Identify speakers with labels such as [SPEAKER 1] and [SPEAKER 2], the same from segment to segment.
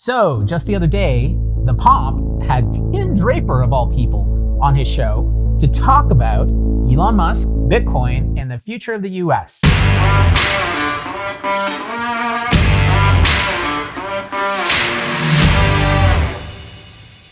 [SPEAKER 1] So just the other day, the Pomp had Tim Draper, of all people, on his show to talk about Elon Musk, Bitcoin, and the future of the US.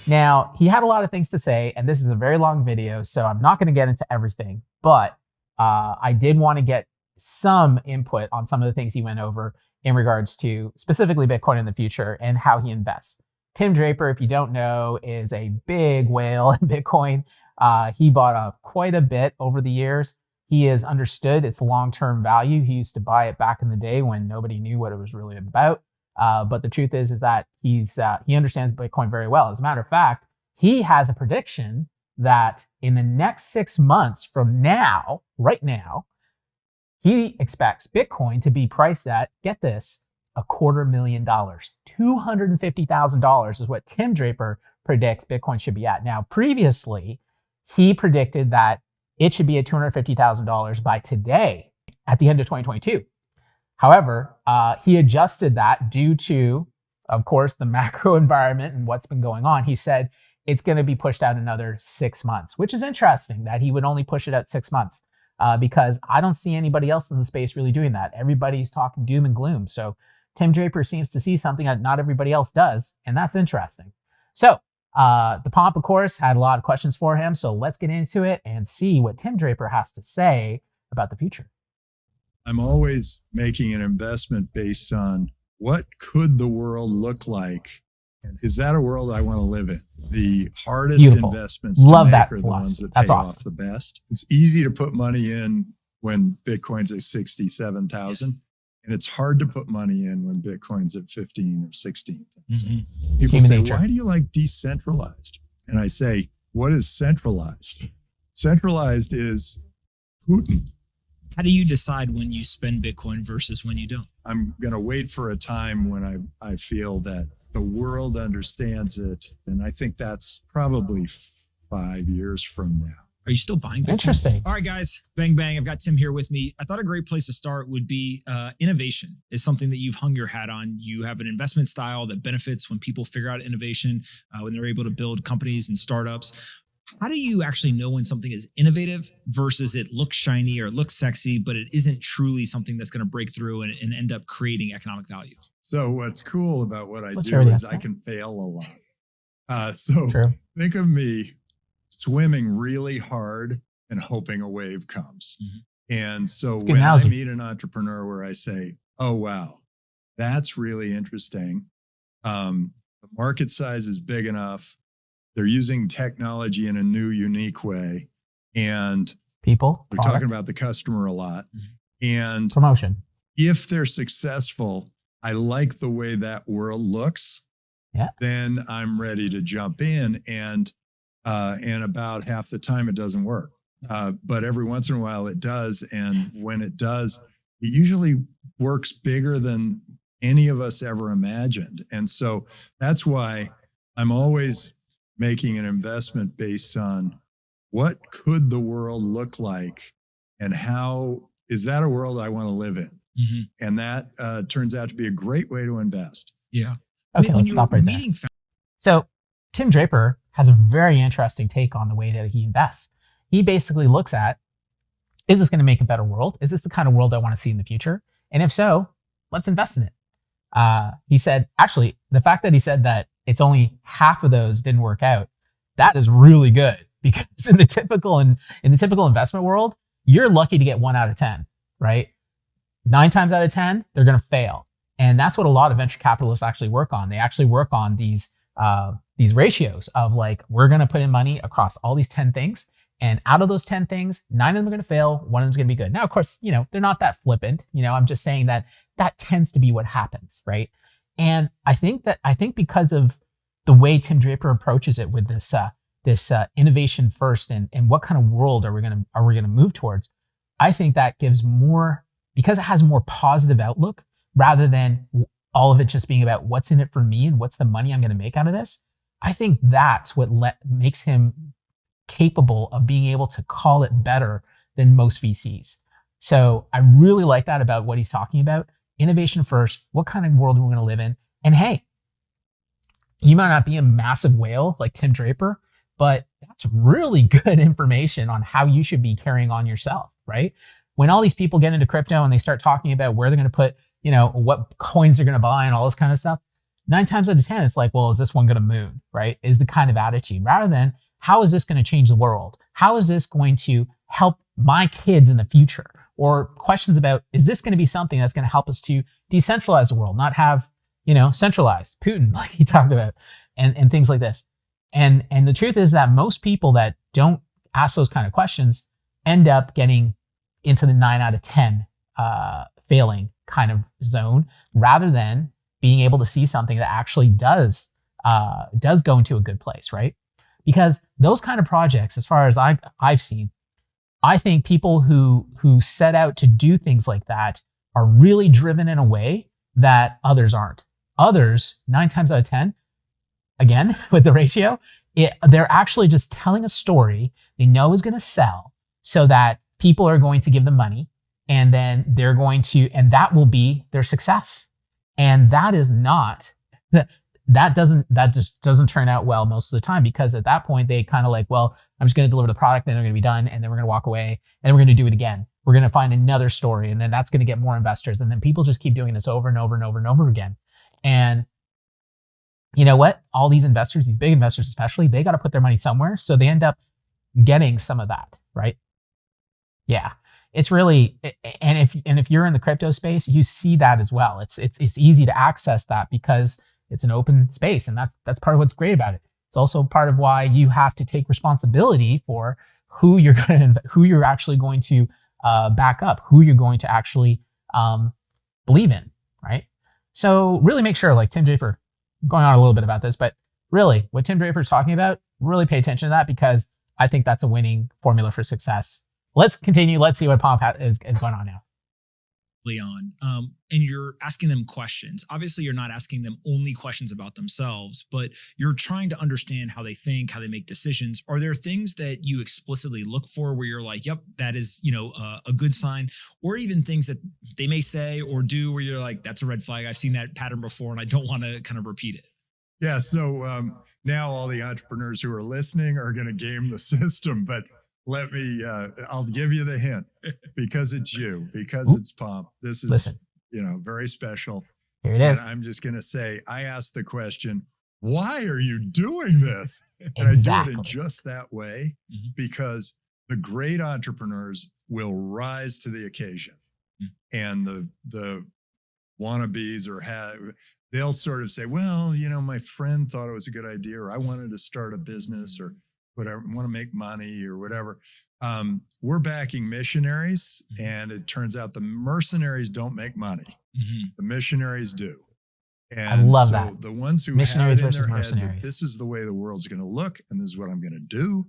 [SPEAKER 1] Now, he had a lot of things to say, and this is a very long video, so I'm not going to get into everything, but I did want to get some input on some of the things he went over in regards to specifically Bitcoin in the future and how he invests. Tim Draper, if you don't know, is a big whale in Bitcoin. He bought up quite a bit over the years. He has understood its long-term value. He used to buy it back in the day when nobody knew what it was really about. But the truth is that he understands Bitcoin very well. As a matter of fact, he has a prediction that in the next 6 months from now, right now, he expects Bitcoin to be priced at, get this, $250,000. $250,000 is what Tim Draper predicts Bitcoin should be at. Now, previously, he predicted that it should be at $250,000 by today at the end of 2022. However, he adjusted that due to, of course, the macro environment and what's been going on. He said it's going to be pushed out another 6 months, which is interesting that he would only push it out 6 months because I don't see anybody else in the space really doing that. Everybody's talking doom and gloom. So Tim Draper seems to see something that not everybody else does, and that's interesting. So the Pomp, of course, had a lot of questions for him. So let's get into it and see what Tim Draper has to say about the future.
[SPEAKER 2] I'm always making an investment based on what could the world look like, and is that a world I want to live in? The hardest investments to make are the ones that pay off the best. It's easy to put money in when Bitcoin's at 67,000, and it's hard to put money in when Bitcoin's at 15 or 16,000. People say, why do you like decentralized? And I say, what is centralized? Centralized is Putin.
[SPEAKER 3] How do you decide when you spend Bitcoin versus when you don't?
[SPEAKER 2] I'm going to wait for a time when I feel that the world understands it. And I think that's probably 5 years from now.
[SPEAKER 3] Are you still buying Bitcoin?
[SPEAKER 1] Interesting.
[SPEAKER 3] All right, guys, bang, bang. I've got Tim here with me. I thought a great place to start would be innovation is something that you've hung your hat on. You have an investment style that benefits when people figure out innovation, when they're able to build companies and startups. How do you actually know when something is innovative versus it looks shiny or it looks sexy, but it isn't truly something that's going to break through and end up creating economic value?
[SPEAKER 2] So what's cool about what I do is I can fail a lot. Think of me swimming really hard and hoping a wave comes. And so when I meet an entrepreneur where I say, oh, wow, that's really interesting. The market size is big enough. They're using technology in a new, unique way. And they're talking about the customer a lot. And
[SPEAKER 1] promotion.
[SPEAKER 2] If they're successful, I like the way that world looks. Then I'm ready to jump in. And about half the time it doesn't work. But every once in a while it does. And when it does, it usually works bigger than any of us ever imagined. And so that's why I'm always making an investment based on what could the world look like and how is that a world I want to live in? And that turns out to be a great way to invest.
[SPEAKER 3] Yeah.
[SPEAKER 1] Okay, let's stop right there. So Tim Draper has a very interesting take on the way that he invests. He basically looks at, is this going to make a better world? Is this the kind of world I want to see in the future? And if so, let's invest in it. He said, actually, the fact that he said that it's only half of those didn't work out, that is really good because in the typical investment world, you're lucky to get 1 out of 10, right? 9 times out of 10, they're going to fail. And that's what a lot of venture capitalists actually work on. They actually work on these ratios of like, we're going to put in money across all these 10 things. And out of those 10 things, 9 of them are going to fail. 1 of them is going to be good. Now, of course, they're not that flippant. I'm just saying that tends to be what happens, right? And I think because of the way Tim Draper approaches it with this innovation first and what kind of world are we gonna move towards, I think that gives more, because it has a more positive outlook rather than all of it just being about what's in it for me and what's the money I'm gonna make out of this. I think that's what makes him capable of being able to call it better than most VCs. So I really like that about what he's talking about. Innovation first, what kind of world we're going to live in. And hey, You might not be a massive whale like Tim Draper, but that's really good information on how you should be carrying on yourself, right? When all these people get into crypto and they start talking about where they're going to put, what coins they're going to buy and all this kind of stuff, 9 times out of 10, it's like, well, is this one going to move, right? Is the kind of attitude, rather than how is this going to change the world? How is this going to help my kids in the future? Or questions about, is this going to be something that's going to help us to decentralize the world, not have, centralized Putin, like he talked about, and things like this. And the truth is that most people that don't ask those kind of questions end up getting into the 9 out of 10 failing kind of zone, rather than being able to see something that actually does go into a good place, right? Because those kind of projects, as far as I've seen, I think people who set out to do things like that are really driven in a way that others aren't. Others, 9 times out of 10, again, with the ratio, they're actually just telling a story they know is going to sell, so that people are going to give them money, and then they're going to, and that will be their success. And that is not, that just doesn't turn out well most of the time, because at that point they kind of like, well, I'm just going to deliver the product, then they're going to be done, and then we're going to walk away, and we're going to do it again. We're going to find another story, and then that's going to get more investors, and then people just keep doing this over and over and over and over again. And you know what? All these investors, these big investors especially, they got to put their money somewhere, so they end up getting some of that, right? Yeah, it's really, and if you're in the crypto space, you see that as well. It's easy to access that because it's an open space, and that's part of what's great about it. It's also part of why you have to take responsibility for who you're actually going to back up, who you're going to actually believe in, right? So really make sure, like Tim Draper, going on a little bit about this, but really what Tim Draper is talking about, really pay attention to that, because I think that's a winning formula for success. Let's continue. Let's see what Pomp is going on now.
[SPEAKER 3] On and you're asking them questions. Obviously, you're not asking them only questions about themselves, but you're trying to understand how they think, how they make decisions. Are there things that you explicitly look for where you're like, yep, that is, a good sign, or even things that they may say or do where you're like, that's a red flag. I've seen that pattern before and I don't want to kind of repeat it?
[SPEAKER 2] Yeah. So now all the entrepreneurs who are listening are going to game the system, but I'll give you the hint, because it's you, because it's Pomp. This is, very special.
[SPEAKER 1] Here it is.
[SPEAKER 2] And I'm just going to say, I asked the question, why are you doing this? And
[SPEAKER 1] Exactly.
[SPEAKER 2] I do it in just that way, because the great entrepreneurs will rise to the occasion. And the wannabes they'll sort of say, well, my friend thought it was a good idea, or I wanted to start a business, or whatever, want to make money or whatever. We're backing missionaries, and it turns out the mercenaries don't make money. The missionaries do. And
[SPEAKER 1] I love that.
[SPEAKER 2] The ones who
[SPEAKER 1] Missionaries
[SPEAKER 2] have it in their
[SPEAKER 1] versus
[SPEAKER 2] head that
[SPEAKER 1] mercenaries.
[SPEAKER 2] this is the way the world's going to look, and this is what I'm going to do,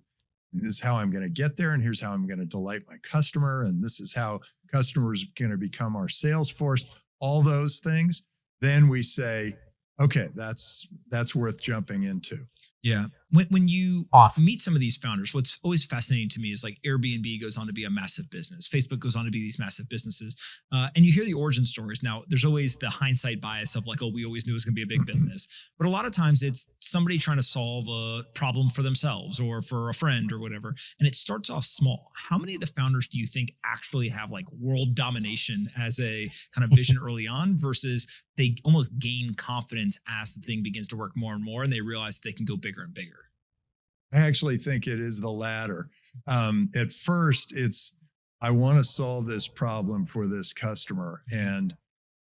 [SPEAKER 2] and this is how I'm going to get there, and here's how I'm going to delight my customer, and this is how customers are going to become our sales force, all those things, then we say, okay, that's worth jumping into.
[SPEAKER 3] Yeah. When you meet some of these founders, what's always fascinating to me is like Airbnb goes on to be a massive business. Facebook goes on to be these massive businesses. And you hear the origin stories. Now, there's always the hindsight bias of like, oh, we always knew it was going to be a big business. But a lot of times it's somebody trying to solve a problem for themselves or for a friend or whatever. And it starts off small. How many of the founders do you think actually have like world domination as a kind of vision early on, versus they almost gain confidence as the thing begins to work more and more and they realize they can go bigger and bigger?
[SPEAKER 2] I actually think it is the latter. At first, I want to solve this problem for this customer, and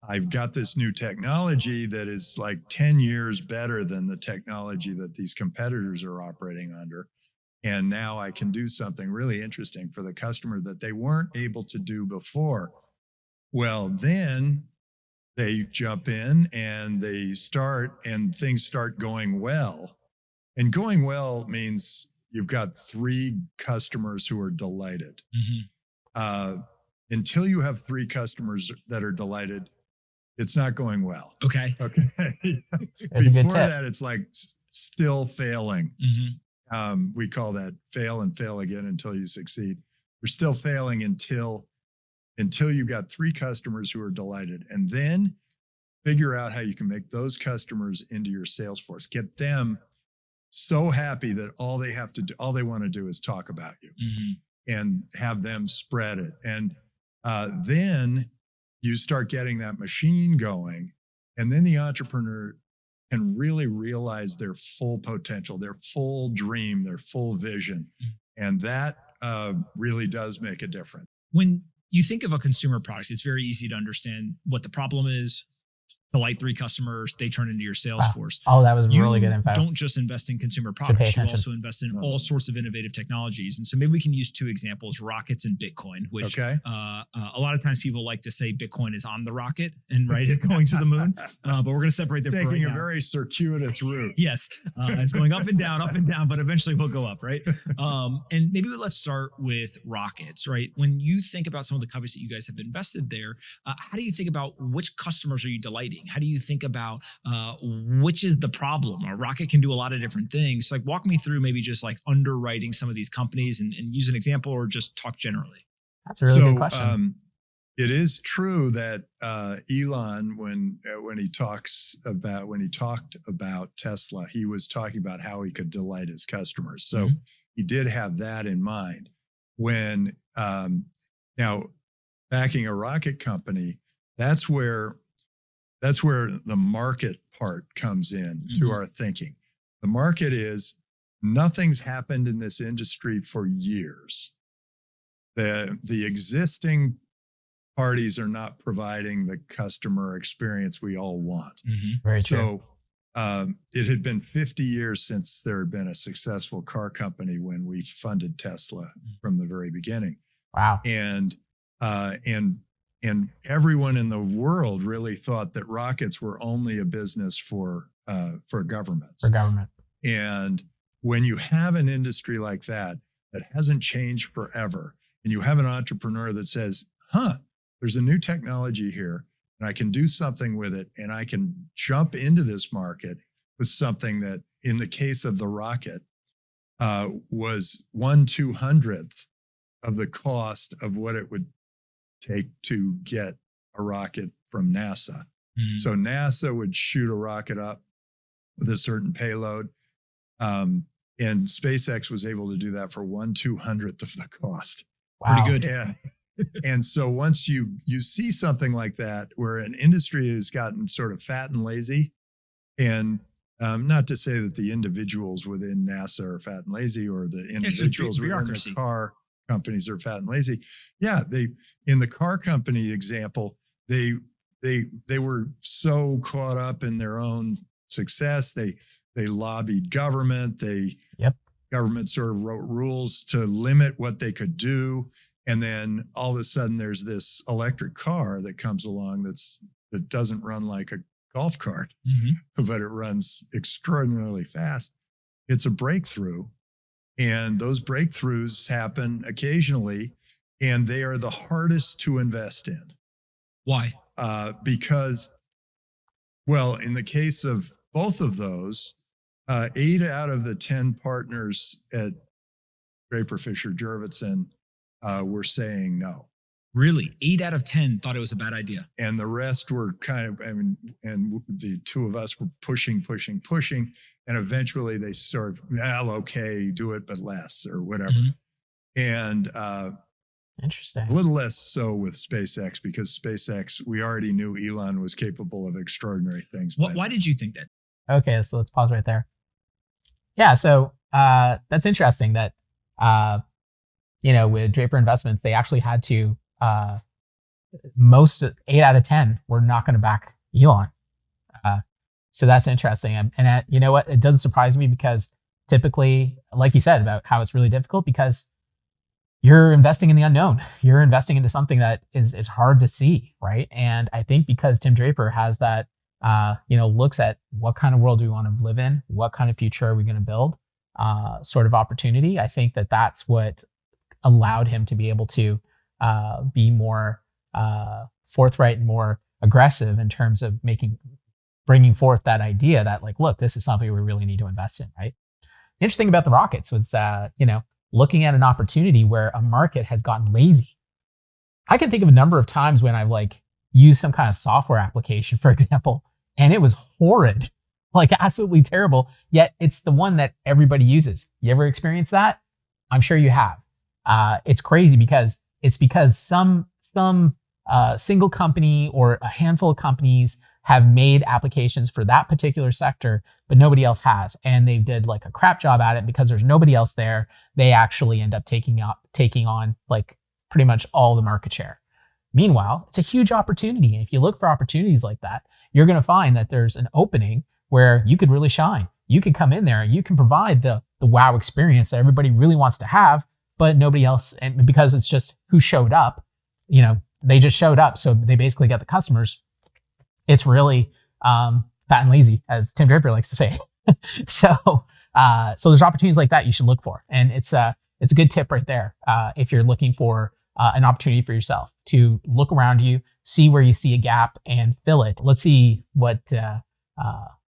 [SPEAKER 2] I've got this new technology that is like 10 years better than the technology that these competitors are operating under. And now I can do something really interesting for the customer that they weren't able to do before. Well, then they jump in and things start going well. And going well means you've got 3 customers who are delighted. Until you have 3 customers that are delighted, it's not going well.
[SPEAKER 3] Okay.
[SPEAKER 2] Before that, it's like still failing. We call that fail and fail again until you succeed. You're still failing until you've got 3 customers who are delighted. And then figure out how you can make those customers into your sales force. Get them so happy that all they want to do is talk about you, and have them spread it. And then you start getting that machine going, and then the entrepreneur can really realize their full potential, their full dream, their full vision. And that really does make a difference.
[SPEAKER 3] When you think of a consumer product, it's very easy to understand what the problem is. Delight 3 customers, they turn into your sales force.
[SPEAKER 1] Oh, that was really good info.
[SPEAKER 3] Don't just invest in consumer products. You also invest in all sorts of innovative technologies. And so maybe we can use 2 examples, rockets and Bitcoin, which a lot of times people like to say Bitcoin is on the rocket and it's going to the moon. But we're going to separate them.
[SPEAKER 2] Taking a very circuitous route.
[SPEAKER 3] Yes. It's going up and down, but eventually we'll go up, right? And maybe let's start with rockets, right? When you think about some of the companies that you guys have invested there, how do you think about which customers are you delighting? How do you think about which is the problem? A rocket can do a lot of different things. Like, walk me through maybe just like underwriting some of these companies and use an example, or just talk generally.
[SPEAKER 1] That's a really good question.
[SPEAKER 2] It is true that Elon, when he talked about Tesla, he was talking about how he could delight his customers. So he did have that in mind. When now backing a rocket company, that's where the market part comes in to our thinking. The market is, nothing's happened in this industry for years. The existing parties are not providing the customer experience we all want.
[SPEAKER 1] Very true.
[SPEAKER 2] So it had been 50 years since there had been a successful car company when we funded Tesla from the very beginning.
[SPEAKER 1] Wow.
[SPEAKER 2] And everyone in the world really thought that rockets were only a business for governments.
[SPEAKER 1] For government.
[SPEAKER 2] And when you have an industry like that hasn't changed forever, and you have an entrepreneur that says, there's a new technology here, and I can do something with it, and I can jump into this market with something that, in the case of the rocket, was 1/200th of the cost of what it would take to get a rocket from NASA. So NASA would shoot a rocket up with a certain payload, and SpaceX was able to do that for 1/200th of the cost.
[SPEAKER 1] Wow.
[SPEAKER 3] Pretty good.
[SPEAKER 2] And so once you see something like that, where an industry has gotten sort of fat and lazy, and not to say that the individuals within NASA are fat and lazy, or the individuals within the car companies are fat and lazy. Yeah, in the car company example, they were so caught up in their own success. They lobbied government. Government sort of wrote rules to limit what they could do. And then all of a sudden there's this electric car that comes along that doesn't run like a golf cart, but it runs extraordinarily fast. It's a breakthrough. And those breakthroughs happen occasionally, and they are the hardest to invest in.
[SPEAKER 3] Why?
[SPEAKER 2] Because, well, in the case of both of those, 8 out of the 10 partners at Draper Fisher Jurvetson were saying no.
[SPEAKER 3] Really? 8 out of 10 thought it was a bad idea.
[SPEAKER 2] And the rest were and the 2 of us were pushing. And eventually they sort of, okay, do it, but less, or whatever. And
[SPEAKER 1] interesting.
[SPEAKER 2] A little less so with SpaceX, because SpaceX, we already knew Elon was capable of extraordinary things.
[SPEAKER 3] Why did you think that?
[SPEAKER 1] Okay, so let's pause right there. Yeah, so that's interesting that, with Draper Investments, they actually had to, 8 out of 10 were not going to back Elon. So that's interesting. And you know what? It doesn't surprise me, because typically, like you said about how it's really difficult, because you're investing in the unknown. You're investing into something that is hard to see, right? And I think because Tim Draper has that, looks at what kind of world do we want to live in, what kind of future are we going to build, sort of opportunity. I think that's what allowed him to be able to be more forthright and more aggressive in terms of bringing forth that idea that, like, look, this is something we really need to invest in, right? The interesting about the rockets was, looking at an opportunity where a market has gotten lazy. I can think of a number of times when I've use some kind of software application, for example, and it was horrid, like absolutely terrible. Yet it's the one that everybody uses. You ever experience that? I'm sure you have. It's crazy because some single company or a handful of companies have made applications for that particular sector, but nobody else has. And they did like a crap job at it because there's nobody else there. They actually end up taking on like pretty much all the market share. Meanwhile, it's a huge opportunity. And if you look for opportunities like that, you're going to find that there's an opening where you could really shine. You could come in there and you can provide the wow experience that everybody really wants to have, but nobody else. And because it's just who showed up, they just showed up. So they basically got the customers. It's really fat and lazy, as Tim Draper likes to say. So there's opportunities like that you should look for. And it's a good tip right there if you're looking for an opportunity for yourself to look around you, see where you see a gap and fill it. Let's see what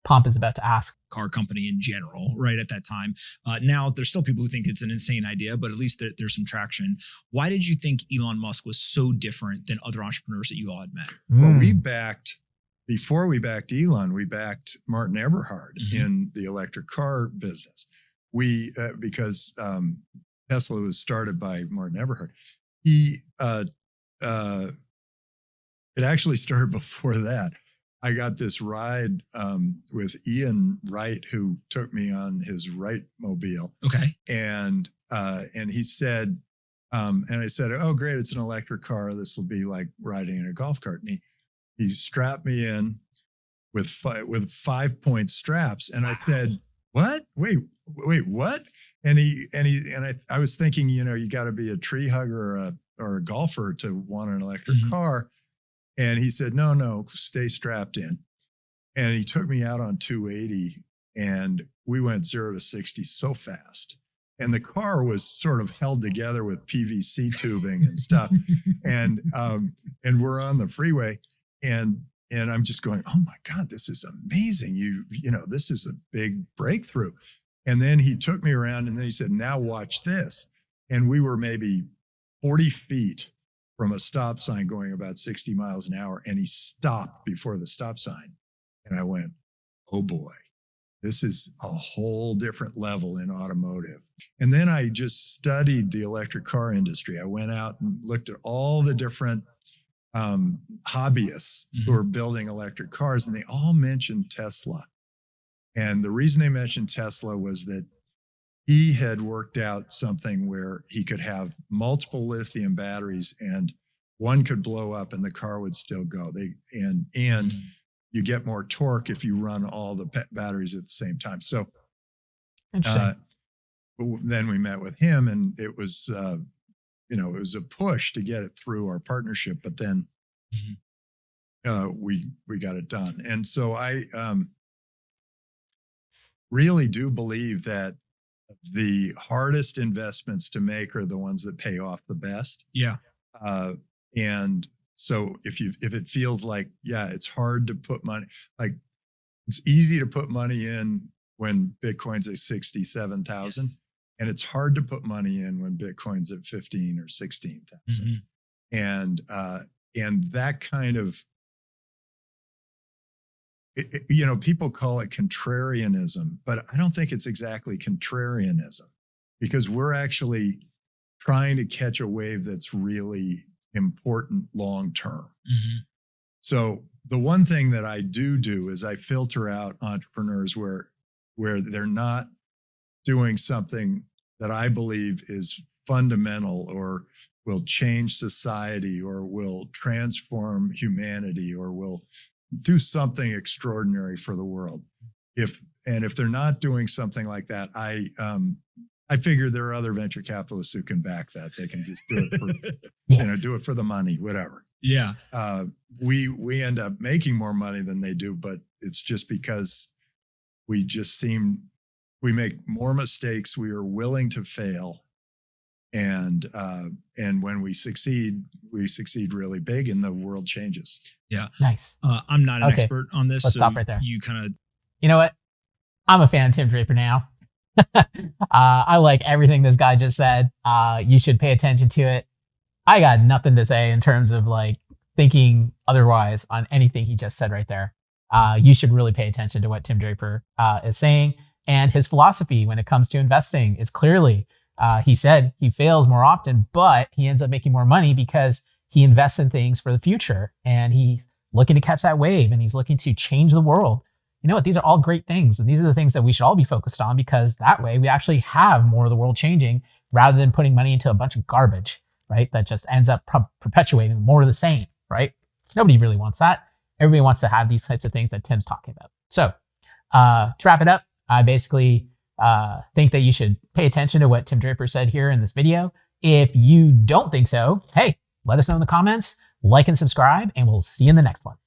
[SPEAKER 1] Pomp is about to ask.
[SPEAKER 3] Car company in general, right at that time. Now, there's still people who think it's an insane idea, but at least there's some traction. Why did you think Elon Musk was so different than other entrepreneurs that you all had met?
[SPEAKER 2] Well, before we backed Elon, we backed Martin Eberhard in the electric car business. Because Tesla was started by Martin Eberhard. It actually started before that. I got this ride with Ian Wright, who took me on his Wright mobile.
[SPEAKER 3] Okay.
[SPEAKER 2] And he said, and I said, "Oh, great, it's an electric car. This will be like riding in a golf cart." And he strapped me in with 5-point straps, and I said, "What? Wait, what?" And I was thinking, you got to be a tree hugger or a golfer to want an electric car. And he said, no, stay strapped in. And he took me out on 280 and we went 0 to 60 so fast. And the car was sort of held together with PVC tubing and stuff. And we're on the freeway and I'm just going, oh my God, this is amazing. This is a big breakthrough. And then he took me around and then he said, now watch this. And we were maybe 40 feet from a stop sign going about 60 miles an hour. And he stopped before the stop sign. And I went, oh boy, this is a whole different level in automotive. And then I just studied the electric car industry. I went out and looked at all the different hobbyists who are building electric cars, and they all mentioned Tesla. And the reason they mentioned Tesla was that he had worked out something where he could have multiple lithium batteries and one could blow up and the car would still go. And you get more torque if you run all the batteries at the same time. So then we met with him and it was, it was a push to get it through our partnership, but then we got it done. And so I really do believe that the hardest investments to make are the ones that pay off the best.
[SPEAKER 3] Yeah.
[SPEAKER 2] And so if it feels like, it's hard to put money, like it's easy to put money in when Bitcoin's at 67,000 and it's hard to put money in when Bitcoin's at 15 or 16,000. And that kind of, people call it contrarianism, but I don't think it's exactly contrarianism because we're actually trying to catch a wave that's really important long-term. So the one thing that I do is I filter out entrepreneurs where they're not doing something that I believe is fundamental or will change society or will transform humanity or will do something extraordinary for the world. If they're not doing something like that, I figure there are other venture capitalists who can back that. They can just do it for, do it for the money, whatever.
[SPEAKER 3] Yeah.
[SPEAKER 2] We end up making more money than they do, but it's just because we make more mistakes. We are willing to fail. And when we succeed really big and the world changes.
[SPEAKER 3] Yeah.
[SPEAKER 1] Nice.
[SPEAKER 3] I'm not an expert on this.
[SPEAKER 1] Let's stop right there.
[SPEAKER 3] You kind of,
[SPEAKER 1] you know what? I'm a fan of Tim Draper now. I like everything this guy just said. You should pay attention to it. I got nothing to say in terms of like thinking otherwise on anything he just said right there, you should really pay attention to what Tim Draper is saying. And his philosophy when it comes to investing is clearly, he said he fails more often, but he ends up making more money because he invests in things for the future, and he's looking to catch that wave, and he's looking to change the world. You know what? These are all great things, and these are the things that we should all be focused on, because that way we actually have more of the world changing rather than putting money into a bunch of garbage, right? That just ends up perpetuating more of the same, right? Nobody really wants that. Everybody wants to have these types of things that Tim's talking about. So to wrap it up, I basically think that you should pay attention to what Tim Draper said here in this video. If you don't think so, hey, let us know in the comments, like and subscribe, and we'll see you in the next one.